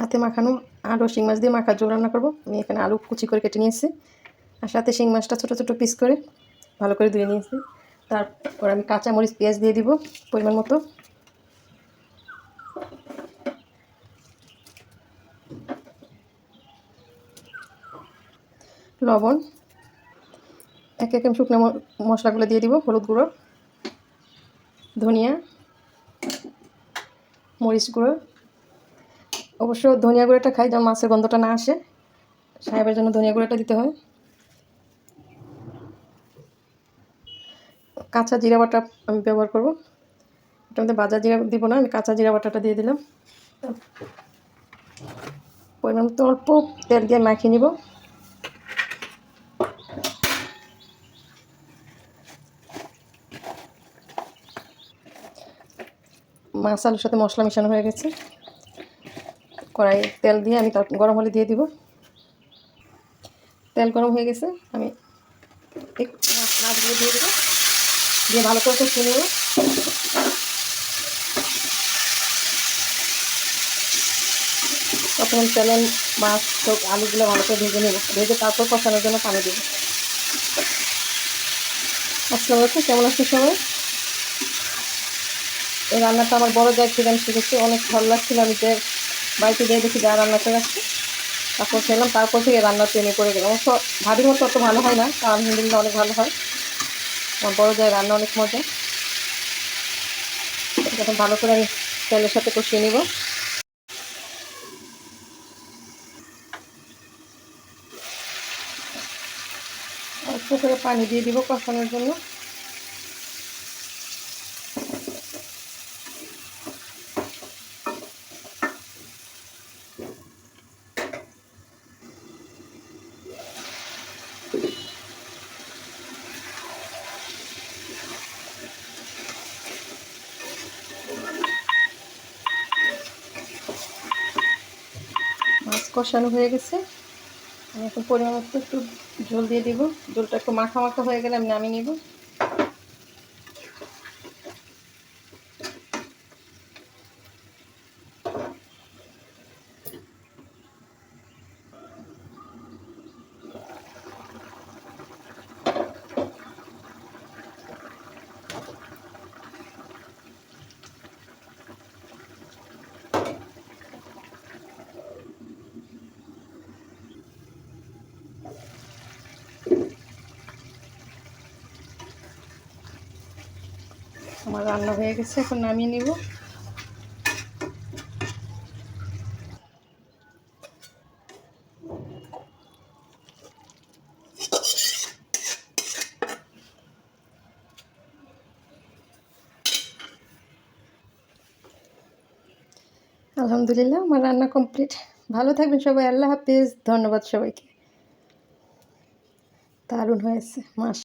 হাতে মাখানো আরও শিং মাছ দিয়ে মাখার ঝোল রান্না করবো। আমি এখানে আলু কুচি করে কেটে নিয়েছি, আর সাথে শিং মাছটা ছোটো ছোটো পিস করে ভালো করে ধুয়ে নিয়েছি। তারপর আমি কাঁচা মরিচ পেঁয়াজ দিয়ে দিব পরিমাণ মতো, লবণ, এক এক শুকনো মশলাগুলো দিয়ে দিব, হলুদ গুঁড়ো, ধনিয়া, মরিচ গুঁড়ো। অবশ্য ধনিয়া গুঁড়োটা খাই যেন মাছের গন্ধটা না আসে, সাহেবের জন্য ধনিয়া গুঁড়োটা দিতে হয়। কাঁচা জিরা বাটা আমি ব্যবহার করব, এটার মধ্যে ভাজা জিরা দিব না, আমি কাঁচা জিরা বাটাটা দিয়ে দিলাম। পরিমাণ মতো অল্প তেল দিয়ে মাখিয়ে নিব। মাছ আলুর সাথে মশলা মেশানো হয়ে গেছে, কড়াই তেল দিয়ে আমি তার গরম হলে দিয়ে দিব। তেল গরম হয়ে গেছে, আমি মাছগুলো দিয়ে দেবো, দিয়ে ভালো করে কষিয়ে নেব। তখন তেলে মাছ সব আলুগুলো ভালো করে ভেজে নেব, ভেজে তারপর কষানোর জন্য পানি দেবো। আসসালামু আলাইকুম, কেমন আছে সবাই? এই রান্নাটা আমার বড় জায়গা থেকে আমি শিখেছি, অনেক ভালো লাগছিল। আমি যে বাড়িতে যেয়ে দেখি যা রান্না করে আসছে, তারপর খেলাম, তারপর থেকে রান্নার ট্রেনে পড়ে গেলাম। অবশ্য ভাবির মতো অত ভালো হয় না, তা আলহামদুলিল্লাহ অনেক ভালো হয়। আমার বড় জায়গায় রান্না অনেক মজা। যখন ভালো করে আমি তেলের সাথে কষিয়ে নেব। অল্প করে পানি দিয়ে দিব কষানোর জন্য। মাছ কষানো হয়ে গেছে, আমি এখন পরিমাণ মতো একটু ঝোল দিয়ে দিব। ঝোলটা একটু মাখা মাখা হয়ে গেলে আমি নামিয়ে নিব। আমার রান্না হয়ে গেছে, এখন নামিয়ে নিব। আলহামদুলিল্লাহ, আমার রান্না কমপ্লিট। ভালো থাকবেন সবাই, আল্লাহ হাফিজ, ধন্যবাদ সবাইকে। দারুণ হয়েছে মাস।